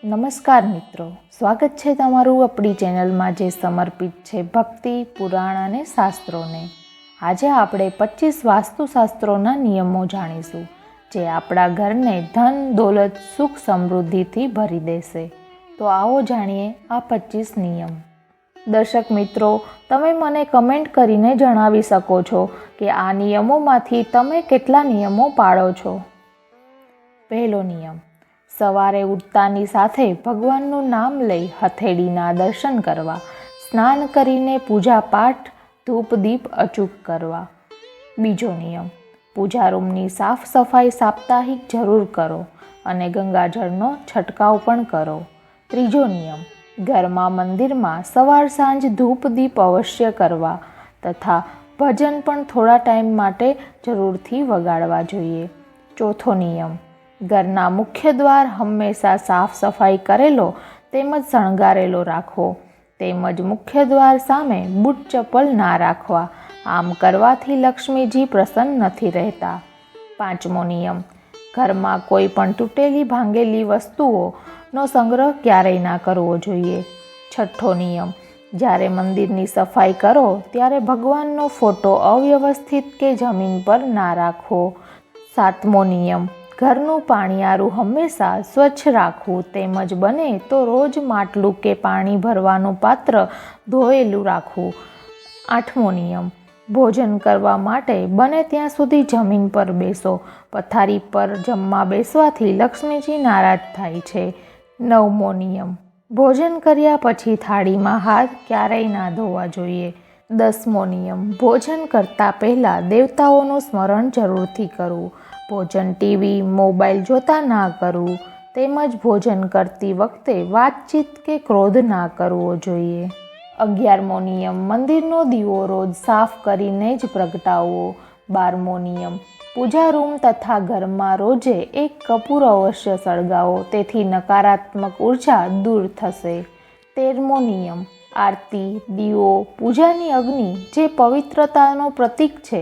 નમસ્કાર મિત્રો, સ્વાગત છે તમારું આપણી ચેનલમાં જે સમર્પિત છે ભક્તિ, પુરાણ અને શાસ્ત્રોને. આજે આપણે 25 વાસ્તુશાસ્ત્રોના નિયમો જાણીશું જે આપણા ઘરને ધન, દોલત, સુખ, સમૃદ્ધિથી ભરી દેશે. તો આવો જાણીએ આ 25 નિયમ. દર્શક મિત્રો, તમે મને કમેન્ટ કરીને જણાવી શકો છો કે આ નિયમોમાંથી તમે કેટલા નિયમો પાળો છો. પહેલો નિયમ, સવારે ઉઠતાની સાથે ભગવાનનું નામ લઈ હથેળીના દર્શન કરવા, સ્નાન કરીને પૂજા પાઠ, ધૂપ દીપ અચૂક કરવા. બીજો નિયમ, પૂજા રૂમની સાફ સફાઈ સાપ્તાહિક જરૂર કરો અને ગંગાજળનો છંટકાવ પણ કરો. ત્રીજો નિયમ, ઘરમાં મંદિરમાં સવાર સાંજ ધૂપ દીપ અવશ્ય કરવા તથા ભજન પણ થોડા ટાઈમ માટે જરૂરથી વગાડવા જોઈએ. ચોથો નિયમ, ઘરના મુખ્ય દ્વાર હંમેશા સાફ સફાઈ કરેલો તેમજ શણગારેલો રાખવો, તેમજ મુખ્ય દ્વાર સામે બૂટ ચપ્પલ ના રાખવા. આમ કરવાથી લક્ષ્મીજી પ્રસન્ન નથી રહેતા. પાંચમો નિયમ, ઘરમાં કોઈ પણ તૂટેલી ભાંગેલી વસ્તુઓનો સંગ્રહ ક્યારેય ના કરવો જોઈએ. છઠ્ઠો નિયમ, જ્યારે મંદિરની સફાઈ કરો ત્યારે ભગવાનનો ફોટો અવ્યવસ્થિત કે જમીન પર ના રાખવો. સાતમો નિયમ, ઘરનું પાણીયારું હંમેશા સ્વચ્છ રાખવું તેમજ બને તો રોજ માટલું કે પાણી ભરવાનું પાત્ર ધોયેલું રાખવું. આઠમો નિયમ, ભોજન કરવા માટે બને ત્યાં સુધી જમીન પર બેસો. પથારી પર જમવા બેસવાથી લક્ષ્મીજી નારાજ થાય છે. નવમો નિયમ, ભોજન કર્યા પછી થાળીમાં હાથ ક્યારેય ના ધોવા જોઈએ. 10મો નિયમ, ભોજન કરતાં પહેલાં દેવતાઓનું સ્મરણ જરૂરથી કરવું. ભોજન ટીવી, મોબાઈલ જોતા ના કરવું તેમજ ભોજન કરતી વખતે વાતચીત કે ક્રોધ ના કરવો જોઈએ. 11મો નિયમ, મંદિરનો દીવો રોજ સાફ કરીને જ પ્રગટાવવો. 12મો નિયમ, પૂજા રૂમ તથા ઘરમાં રોજે એક કપૂર અવશ્ય સળગાવો, તેથી નકારાત્મક ઉર્જા દૂર થશે. 13મો નિયમ, આરતી, દીવો, પૂજાની અગ્નિ જે પવિત્રતાનો પ્રતીક છે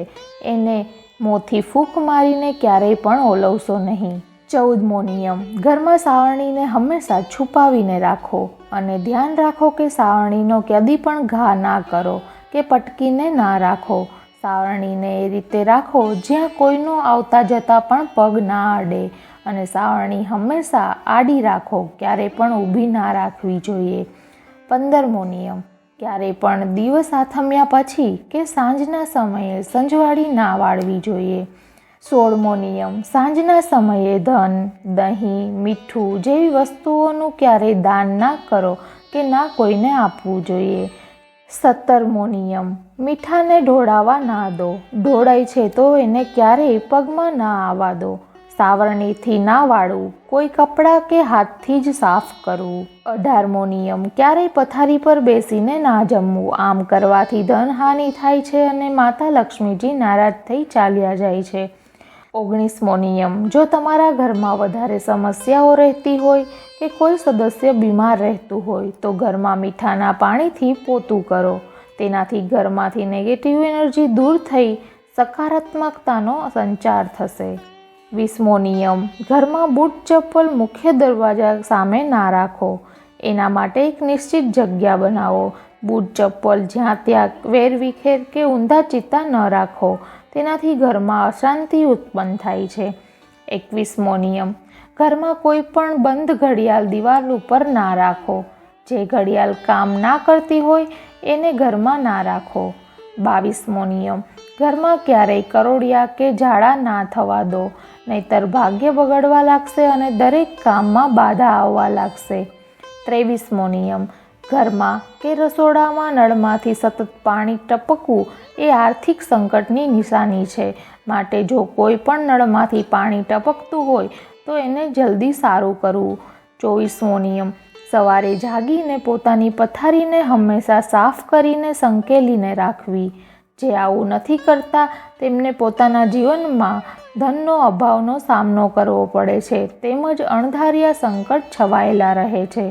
એને મોંથી ફૂંક મારીને ક્યારેય પણ ઓલવશો નહીં. 14મો નિયમ, ઘરમાં સાવરણીને હંમેશા છુપાવીને રાખો અને ધ્યાન રાખો કે સાવરણીનો કદી પણ ઘા ના કરો કે પટકીને ના રાખો. સાવરણીને એ રીતે રાખો જ્યાં કોઈનો આવતા જતા પણ પગ ના અડે અને સાવરણી હંમેશા આડી રાખો, ક્યારેય પણ ઊભી ના રાખવી જોઈએ. 15મો નિયમ, ક્યારેય પણ દિવસ આથમ્યા પછી કે સાંજના સમયે સંજવાળી ના વાળવી જોઈએ. 16મો નિયમ, સાંજના સમયે ધન, દહીં, મીઠું જેવી વસ્તુઓનું ક્યારેય દાન ના કરો કે ના કોઈને આપવું જોઈએ. 17મો નિયમ, મીઠાને ઢોળાવા ના દો. ઢોળાય છે તો એને ક્યારેય પગમાં ના આવવા દો. સાવરણીથી ના વાળવું, કોઈ કપડાં કે હાથથી જ સાફ કરવું. 18મો નિયમ, ક્યારેય પથારી પર બેસીને ના જમવું. આમ કરવાથી ધનહાનિ થાય છે અને માતા લક્ષ્મીજી નારાજ થઈ ચાલ્યા જાય છે. 19મો નિયમ, જો તમારા ઘરમાં વધારે સમસ્યાઓ રહેતી હોય કે કોઈ સદસ્ય બીમાર રહેતું હોય તો ઘરમાં મીઠાના પાણીથી પોતું કરો. તેનાથી ઘરમાંથી નેગેટિવ એનર્જી દૂર થઈ સકારાત્મકતાનો સંચાર થશે. 20મો નિયમ, ઘરમાં બૂટ ચપ્પલ મુખ્ય દરવાજા સામે ના રાખો. એના માટે એક નિશ્ચિત જગ્યા બનાવો. બૂટ ચપ્પલ જ્યાં ત્યાં વેરવિખેર કે ઊંધા ચિત્તા ન રાખો, તેનાથી ઘરમાં અશાંતિ ઉત્પન્ન થાય છે. 21મો નિયમ, ઘરમાં કોઈ પણ બંધ ઘડિયાળ દિવાલ ઉપર ના રાખો. જે ઘડિયાળ કામ ના કરતી હોય એને ઘરમાં ના રાખો. 22મો નિયમ, ઘરમાં ક્યારેય કરોળિયા કે ઝાડા ના થવા દો, નહીતર ભાગ્ય બગડવા લાગશે અને દરેક કામમાં બાધા આવવા લાગશે. 23મો નિયમ, ઘરમાં કે રસોડામાં નળમાંથી સતત પાણી ટપકવું એ આર્થિક સંકટની નિશાની છે. માટે જો કોઈ પણ નળમાંથી પાણી ટપકતું હોય તો એને જલ્દી સારું કરવું. 24મો નિયમ, સવારે જાગીને પોતાની પથારીને હંમેશા સાફ કરીને સંકેલીને રાખવી. જે આવું નથી કરતા તેમને પોતાના જીવનમાં ધનનો અભાવનો સામનો કરવો પડે છે તેમજ અણધાર્યા સંકટ છવાયેલા રહે છે.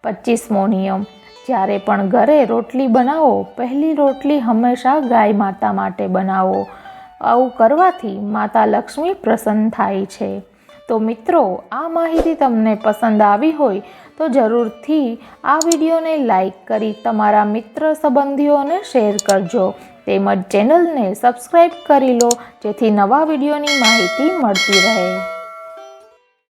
25મો નિયમ, જ્યારે પણ ઘરે રોટલી બનાવો, પહેલી રોટલી હંમેશા ગાય માતા માટે બનાવો. આવું કરવાથી માતા લક્ષ્મી પ્રસન્ન થાય છે. તો મિત્રો, આ માહિતી તમને પસંદ આવી હોય તો જરૂરથી આ વિડીયોને લાઈક કરી તમારા મિત્ર સંબંધીઓને શેર કરજો. તેમજ ચેનલને સબસ્ક્રાઈબ કરી લો, જેથી નવા વિડીયોની માહિતી મળતી રહે.